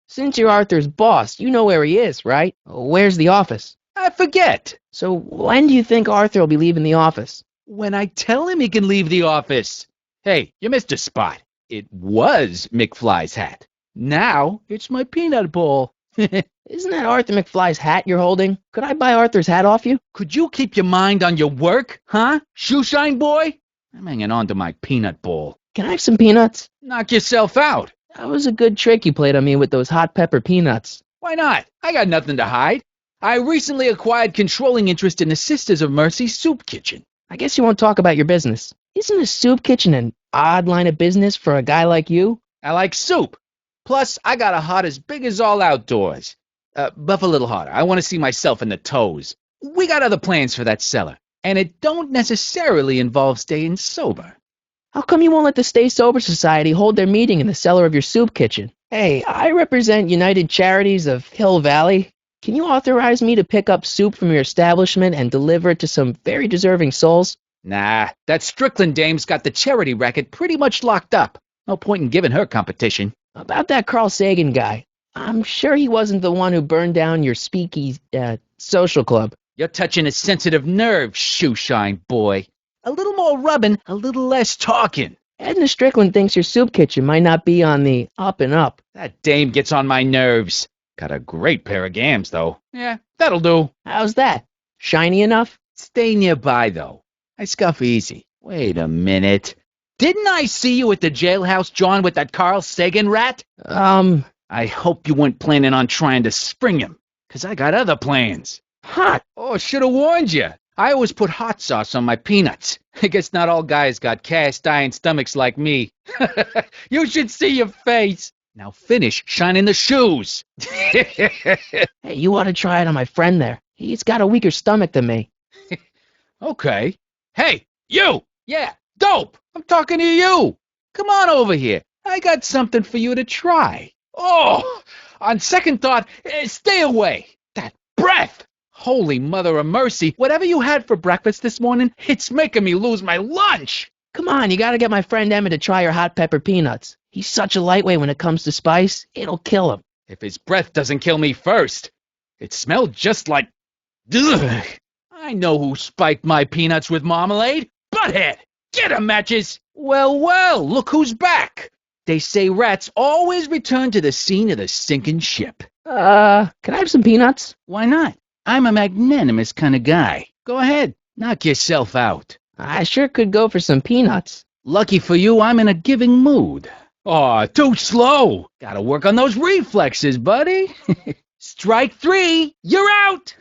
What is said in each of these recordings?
Since you're Arthur's boss, you know where he is, right? Where's the office? I forget. So when do you think Arthur will be leaving the office? When I tell him he can leave the office. Hey, you missed a spot. It was McFly's hat. Now it's my peanut bowl. Isn't that Arthur McFly's hat you're holding? Could I buy Arthur's hat off you? Could you keep your mind on your work, huh? Shoeshine boy? I'm hanging on to my peanut bowl. Can I have some peanuts? Knock yourself out. That was a good trick you played on me with those hot pepper peanuts. Why not? I got nothing to hide. I recently acquired controlling interest in the Sisters of Mercy soup kitchen. I guess you won't talk about your business. Isn't a soup kitchen an odd line of business for a guy like you? I like soup. Plus, I got a heart as big as all outdoors. Buff a little harder. I want to see myself in the toes. We got other plans for that cellar, and it don't necessarily involve staying sober. How come you won't let the Stay Sober Society hold their meeting in the cellar of your soup kitchen? Hey, I represent United Charities of Hill Valley. Can you authorize me to pick up soup from your establishment and deliver it to some very deserving souls? Nah, that Strickland dame's got the charity racket pretty much locked up. No point in giving her competition. About that Carl Sagan guy. I'm sure he wasn't the one who burned down your social club. You're touching a sensitive nerve, shoeshine boy. A little more rubbing, a little less talking. Edna Strickland thinks your soup kitchen might not be on the up and up. That dame gets on my nerves. Got a great pair of gams, though. Yeah, that'll do. How's that? Shiny enough? Stay nearby, though. I scuff easy. Wait a minute. Didn't I see you at the jailhouse, John, with that Carl Sagan rat? I hope you weren't planning on trying to spring him, 'cause I got other plans. Hot. Oh, should have warned you. I always put hot sauce on my peanuts. I guess not all guys got cast iron stomachs like me. You should see your face. Now finish shining the shoes. Hey, you ought to try it on my friend there. He's got a weaker stomach than me. Okay. Hey, you! Yeah, dope! I'm talking to you! Come on over here. I got something for you to try. Oh! On second thought, stay away. That breath! Holy Mother of Mercy, whatever you had for breakfast this morning, it's making me lose my lunch! Come on, you gotta get my friend Emmett to try your hot pepper peanuts. He's such a lightweight when it comes to spice, it'll kill him. If his breath doesn't kill me first. It smelled just like... Ugh. I know who spiked my peanuts with marmalade. Butthead! Get 'em, matches! Well, look who's back! They say rats always return to the scene of the sinking ship. Can I have some peanuts? Why not? I'm a magnanimous kind of guy. Go ahead, knock yourself out. I sure could go for some peanuts. Lucky for you, I'm in a giving mood. Aw, too slow. Gotta work on those reflexes, buddy. Strike 3, you're out.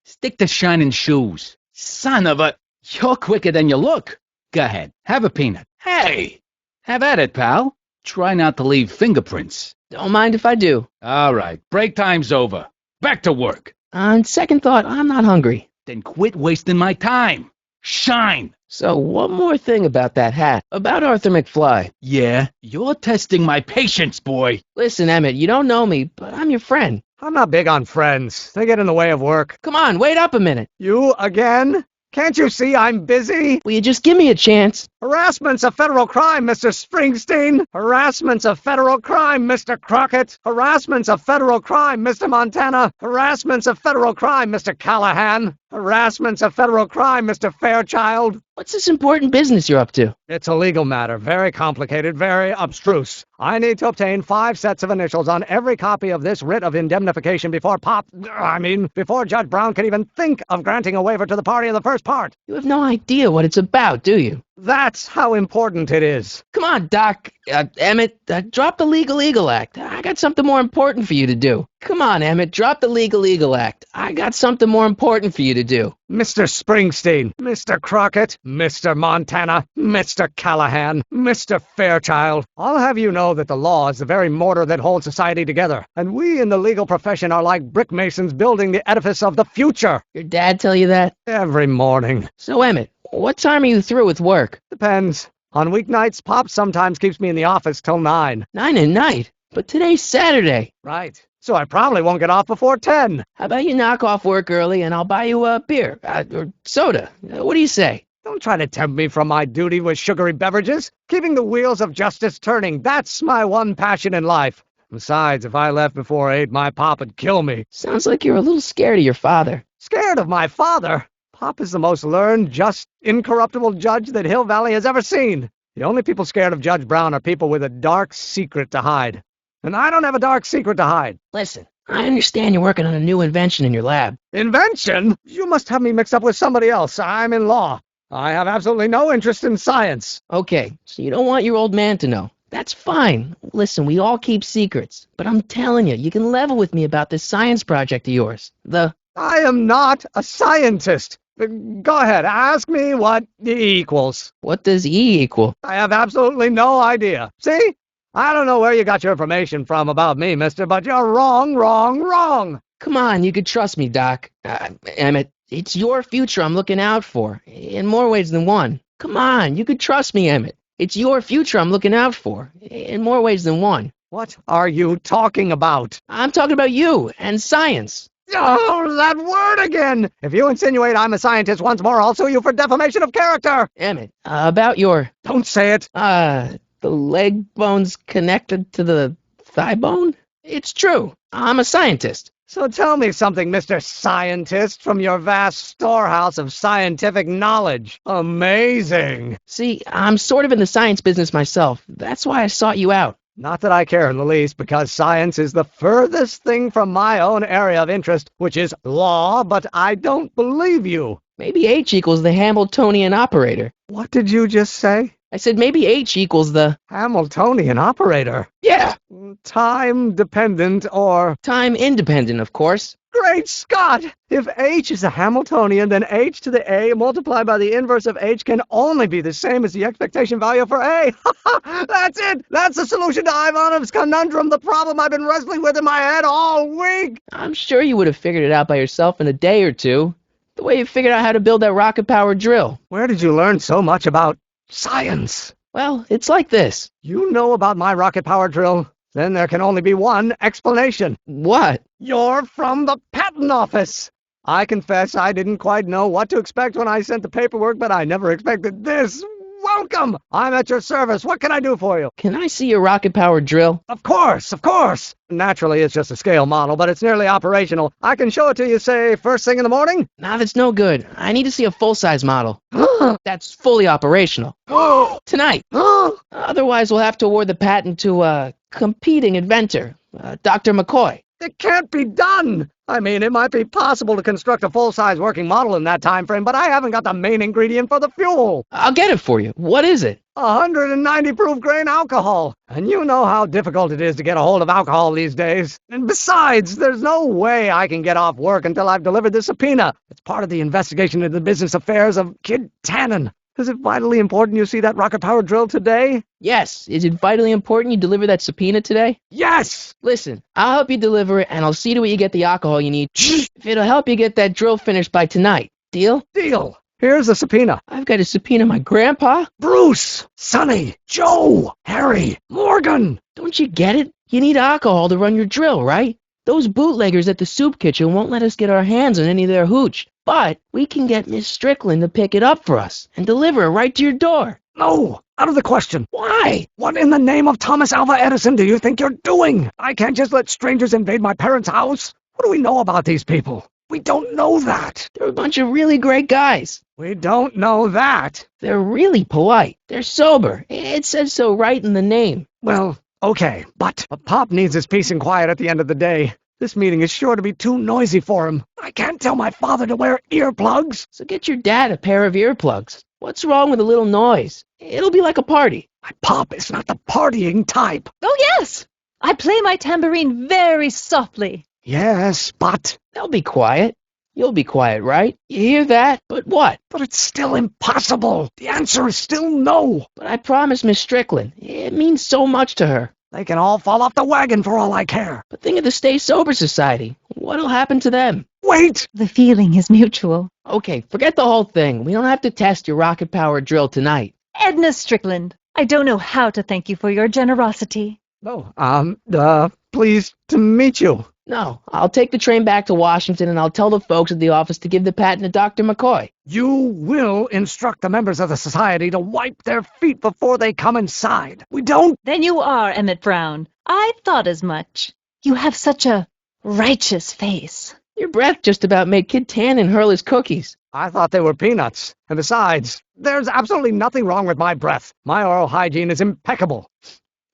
Stick to shining shoes. Son of a... You're quicker than you look. Go ahead, have a peanut. Hey, have at it, pal. Try not to leave fingerprints. Don't mind if I do. All right, break time's over. Back to work. On second thought, I'm not hungry. Then quit wasting my time. Shine. So one more thing about that hat. About Arthur McFly. Yeah, you're testing my patience, boy. Listen, Emmett, you don't know me, but I'm your friend. I'm not big on friends. They get in the way of work. Come on, wait up a minute. You again? Can't you see I'm busy? Will you just give me a chance? Harassment's a federal crime, Mr. Springsteen. Harassment's a federal crime, Mr. Crockett. Harassment's a federal crime, Mr. Montana. Harassment's a federal crime, Mr. Callahan. Harassment's a federal crime, Mr. Fairchild. What's this important business you're up to? It's a legal matter, very complicated, very abstruse. I need to obtain 5 sets of initials on every copy of this writ of indemnification before before Judge Brown can even think of granting a waiver to the party in the first part. You have no idea what it's about, do you? That's how important it is. Come on, Doc. Emmett, drop the Legal Eagle Act. I got something more important for you to do. Come on, Emmett, drop the Legal Eagle Act. I got something more important for you to do. Mr. Springsteen, Mr. Crockett, Mr. Montana, Mr. Callahan, Mr. Fairchild, I'll have you know that the law is the very mortar that holds society together, and we in the legal profession are like brick masons building the edifice of the future. Your dad tell you that? Every morning. So, Emmett, what time are you through with work? Depends. On weeknights, Pop sometimes keeps me in the office till 9. 9 at night? But today's Saturday. Right. So I probably won't get off before 10. How about you knock off work early and I'll buy you a beer, or soda. What do you say? Don't try to tempt me from my duty with sugary beverages. Keeping the wheels of justice turning, that's my one passion in life. Besides, if I left before 8, my pop would kill me. Sounds like you're a little scared of your father. Scared of my father? Pop is the most learned, just, incorruptible judge that Hill Valley has ever seen. The only people scared of Judge Brown are people with a dark secret to hide. And I don't have a dark secret to hide. Listen, I understand you're working on a new invention in your lab. Invention? You must have me mixed up with somebody else. I'm in law. I have absolutely no interest in science. Okay, so you don't want your old man to know. That's fine. Listen, we all keep secrets. But I'm telling you, you can level with me about this science project of yours. I am not a scientist. Go ahead, ask me what E equals. What does E equal? I have absolutely no idea. See? I don't know where you got your information from about me, mister, but you're wrong, wrong, wrong. Come on, you could trust me, Doc. Emmett, it's your future I'm looking out for, in more ways than one. Come on, you could trust me, Emmett. It's your future I'm looking out for, in more ways than one. What are you talking about? I'm talking about you and science. Oh, that word again! If you insinuate I'm a scientist once more, I'll sue you for defamation of character! Emmett, about your, Don't say it! the leg bone's connected to the thigh bone? It's true. I'm a scientist. So tell me something, Mr. Scientist, from your vast storehouse of scientific knowledge. Amazing! See, I'm sort of in the science business myself. That's why I sought you out. Not that I care in the least, because science is the furthest thing from my own area of interest, which is law, but I don't believe you. Maybe H equals the Hamiltonian operator. What did you just say? I said maybe H equals the... Hamiltonian operator. Yeah! Time-dependent or... Time independent, of course. Great Scott! If H is a Hamiltonian, then H to the A multiplied by the inverse of H can only be the same as the expectation value for A. That's it! That's the solution to Ivanov's conundrum, the problem I've been wrestling with in my head all week! I'm sure you would have figured it out by yourself in a day or two. The way you figured out how to build that rocket-powered drill. Where did you learn so much about science? Well, it's like this. You know about my rocket-powered drill? Then there can only be one explanation. What? You're from the patent office! I confess I didn't quite know what to expect when I sent the paperwork, but I never expected this. Welcome! I'm at your service. What can I do for you? Can I see your rocket-powered drill? Of course, of course! Naturally, it's just a scale model, but it's nearly operational. I can show it to you, say, first thing in the morning? Nah, that's no good. I need to see a full-size model. That's fully operational. Tonight. Otherwise, we'll have to award the patent to a competing inventor, Dr. McCoy. It can't be done! I mean, it might be possible to construct a full-size working model in that time frame, but I haven't got the main ingredient for the fuel. I'll get it for you. What is it? 190 proof grain alcohol. And you know how difficult it is to get a hold of alcohol these days. And besides, there's no way I can get off work until I've delivered the subpoena. It's part of the investigation into the business affairs of Kid Tannen. Is it vitally important you see that rocket-powered drill today? Yes. Is it vitally important you deliver that subpoena today? Yes! Listen, I'll help you deliver it, and I'll see to it you get the alcohol you need if it'll help you get that drill finished by tonight. Deal? Deal. Here's the subpoena. I've got to subpoena my grandpa? Bruce, Sonny, Joe, Harry, Morgan. Don't you get it? You need alcohol to run your drill, right? Those bootleggers at the soup kitchen won't let us get our hands on any of their hooch. But we can get Miss Strickland to pick it up for us and deliver it right to your door. No, out of the question. Why? What in the name of Thomas Alva Edison do you think you're doing? I can't just let strangers invade my parents' house. What do we know about these people? We don't know that. They're a bunch of really great guys. We don't know that. They're really polite. They're sober. It says so right in the name. Well, okay, but Pop needs his peace and quiet at the end of the day. This meeting is sure to be too noisy for him. I can't tell my father to wear earplugs. So get your dad a pair of earplugs. What's wrong with a little noise? It'll be like a party. My Pop is not the partying type. Oh, yes! I play my tambourine very softly. Yes, but... They'll be quiet. You'll be quiet, right? You hear that? But what? But it's still impossible. The answer is still no. But I promised Miss Strickland. It means so much to her. They can all fall off the wagon for all I care. But think of the Stay Sober Society. What'll happen to them? Wait! The feeling is mutual. Okay, forget the whole thing. We don't have to test your rocket-powered drill tonight. Edna Strickland, I don't know how to thank you for your generosity. Oh, pleased to meet you. No, I'll take the train back to Washington and I'll tell the folks at the office to give the patent to Dr. McCoy. You will instruct the members of the society to wipe their feet before they come inside. We don't... Then you are Emmett Brown. I thought as much. You have such a righteous face. Your breath just about made Kid Tannen hurl his cookies. I thought they were peanuts. And besides, there's absolutely nothing wrong with my breath. My oral hygiene is impeccable.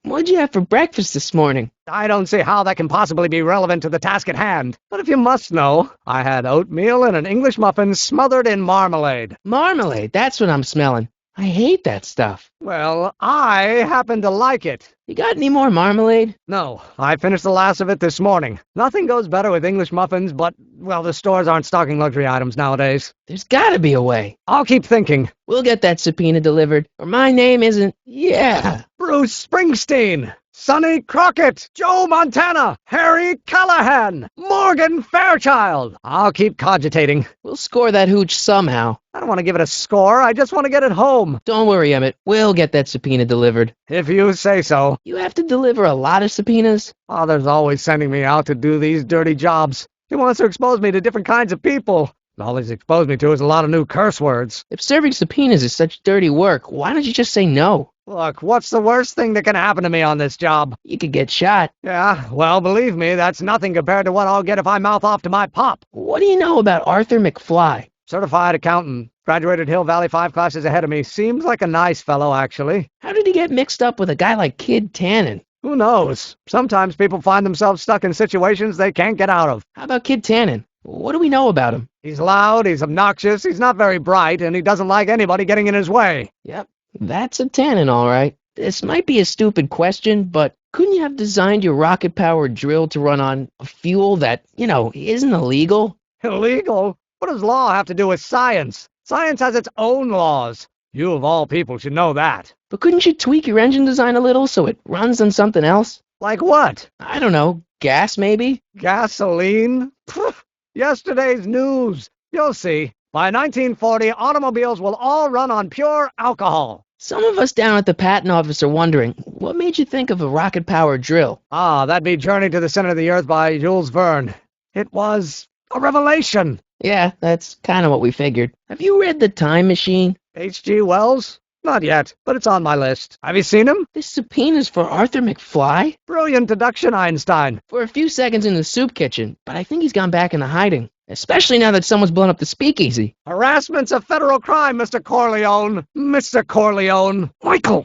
What'd you have for breakfast this morning? I don't see how that can possibly be relevant to the task at hand. But if you must know, I had oatmeal and an English muffin smothered in marmalade. Marmalade, that's what I'm smelling. I hate that stuff. Well, I happen to like it. You got any more marmalade? No, I finished the last of it this morning. Nothing goes better with English muffins, but, well, the stores aren't stocking luxury items nowadays. There's gotta be a way. I'll keep thinking. We'll get that subpoena delivered, or my name isn't... Yeah. Bruce Springsteen, Sonny Crockett, Joe Montana, Harry Callahan, Morgan Fairchild. I'll keep cogitating. We'll score that hooch somehow. I don't want to give it a score. I just want to get it home. Don't worry, Emmett. We'll get that subpoena delivered. If you say so. You have to deliver a lot of subpoenas? Father's always sending me out to do these dirty jobs. He wants to expose me to different kinds of people. All he's exposed me to is a lot of new curse words. If serving subpoenas is such dirty work, why don't you just say no? Look, what's the worst thing that can happen to me on this job? You could get shot. Yeah, well, believe me, that's nothing compared to what I'll get if I mouth off to my pop. What do you know about Arthur McFly? Certified accountant. Graduated Hill Valley 5 classes ahead of me. Seems like a nice fellow, actually. How did he get mixed up with a guy like Kid Tannen? Who knows? Sometimes people find themselves stuck in situations they can't get out of. How about Kid Tannen? What do we know about him? He's loud, he's obnoxious, he's not very bright, and he doesn't like anybody getting in his way. Yep, that's a Tannen, all right. This might be a stupid question, but couldn't you have designed your rocket-powered drill to run on a fuel that, isn't illegal? Illegal? What does law have to do with science? Science has its own laws. You of all people should know that. But couldn't you tweak your engine design a little so it runs on something else? Like what? I don't know, gas maybe? Gasoline? Pfft, yesterday's news. You'll see. By 1940, automobiles will all run on pure alcohol. Some of us down at the patent office are wondering, what made you think of a rocket-powered drill? That'd be Journey to the Center of the Earth by Jules Verne. It was a revelation. Yeah, that's kind of what we figured. Have you read The Time Machine? H.G. Wells? Not yet, but it's on my list. Have you seen him? This subpoena's for Arthur McFly? Brilliant deduction, Einstein. For a few seconds in the soup kitchen, but I think he's gone back into hiding. Especially now that someone's blown up the speakeasy. Harassment's a federal crime, Mr. Corleone. Mr. Corleone.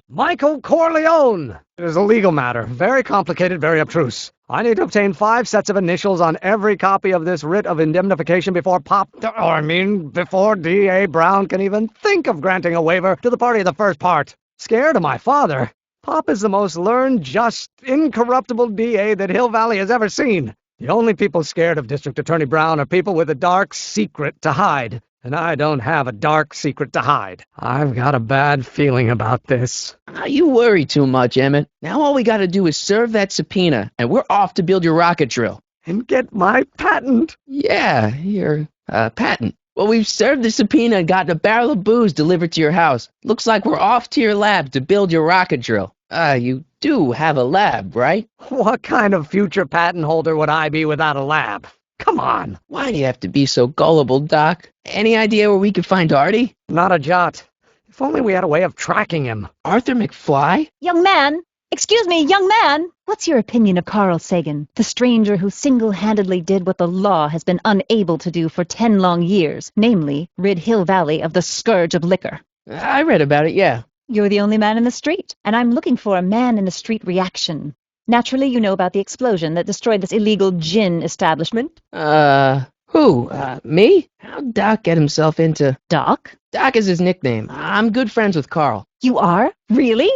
Michael Corleone. It is a legal matter. Very complicated, very obtruse. I need to obtain 5 sets of initials on every copy of this writ of indemnification before before D.A. Brown can even think of granting a waiver to the party of the first part. Scared of my father? Pop is the most learned, just, incorruptible D.A. that Hill Valley has ever seen. The only people scared of District Attorney Brown are people with a dark secret to hide. And I don't have a dark secret to hide. I've got a bad feeling about this. You worry too much, Emmett. Now all we gotta do is serve that subpoena, and we're off to build your rocket drill. And get my patent. Yeah, your patent. Well, we've served the subpoena and gotten a barrel of booze delivered to your house. Looks like we're off to your lab to build your rocket drill. You do have a lab, right? What kind of future patent holder would I be without a lab? Come on. Why do you have to be so gullible, Doc? Any idea where we could find Artie? Not a jot. If only we had a way of tracking him. Arthur McFly? Young man! Excuse me, young man! What's your opinion of Carl Sagan, the stranger who single-handedly did what the law has been unable to do for 10 long years, namely, rid Hill Valley of the scourge of liquor? I read about it, yeah. You're the only man in the street, and I'm looking for a man-in-the-street reaction. Naturally, you know about the explosion that destroyed this illegal gin establishment. Who? Me? How'd Doc get himself into... Doc? Doc is his nickname. I'm good friends with Carl. You are? Really?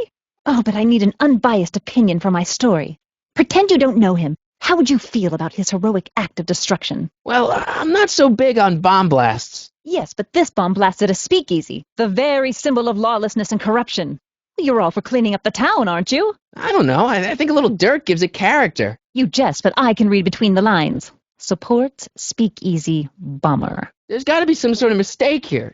Oh, but I need an unbiased opinion for my story. Pretend you don't know him. How would you feel about his heroic act of destruction? Well, I'm not so big on bomb blasts. Yes, but this bomb blasted a speakeasy, the very symbol of lawlessness and corruption. You're all for cleaning up the town, aren't you? I don't know. I think a little dirt gives it character. You jest, but I can read between the lines. Support speakeasy bomber. There's got to be some sort of mistake here.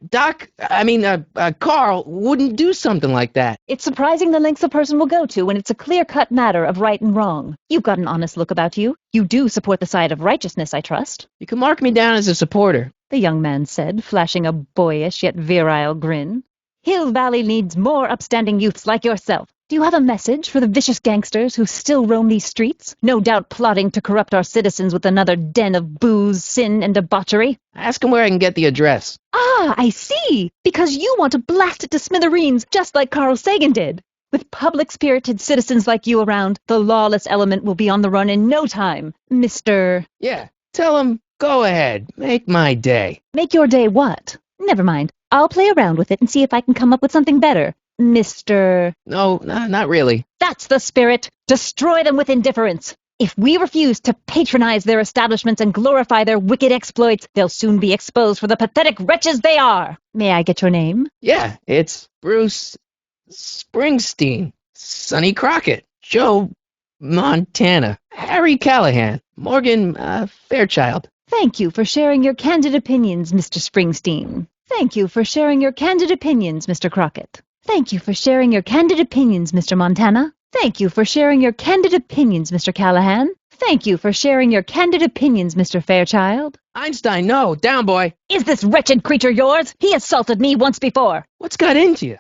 Carl wouldn't do something like that. It's surprising the lengths a person will go to when it's a clear-cut matter of right and wrong. You've got an honest look about you. You do support the side of righteousness, I trust. You can mark me down as a supporter, the young man said, flashing a boyish yet virile grin. Hill Valley needs more upstanding youths like yourself. Do you have a message for the vicious gangsters who still roam these streets, no doubt plotting to corrupt our citizens with another den of booze, sin, and debauchery? Ask him where I can get the address. Ah, I see! Because you want to blast it to smithereens, just like Carl Sagan did. With public-spirited citizens like you around, the lawless element will be on the run in no time, Mr. Yeah, tell him, go ahead, make my day. Make your day what? Never mind. I'll play around with it and see if I can come up with something better. Mr. No, not really. That's the spirit! Destroy them with indifference! If we refuse to patronize their establishments and glorify their wicked exploits, they'll soon be exposed for the pathetic wretches they are! May I get your name? Yeah, it's Bruce Springsteen, Sonny Crockett, Joe Montana, Harry Callahan, Morgan Fairchild. Thank you for sharing your candid opinions, Mr. Springsteen. Thank you for sharing your candid opinions, Mr. Crockett. Thank you for sharing your candid opinions, Mr. Montana. Thank you for sharing your candid opinions, Mr. Callahan. Thank you for sharing your candid opinions, Mr. Fairchild. Einstein, no, down boy. Is this wretched creature yours? He assaulted me once before. What's got into you?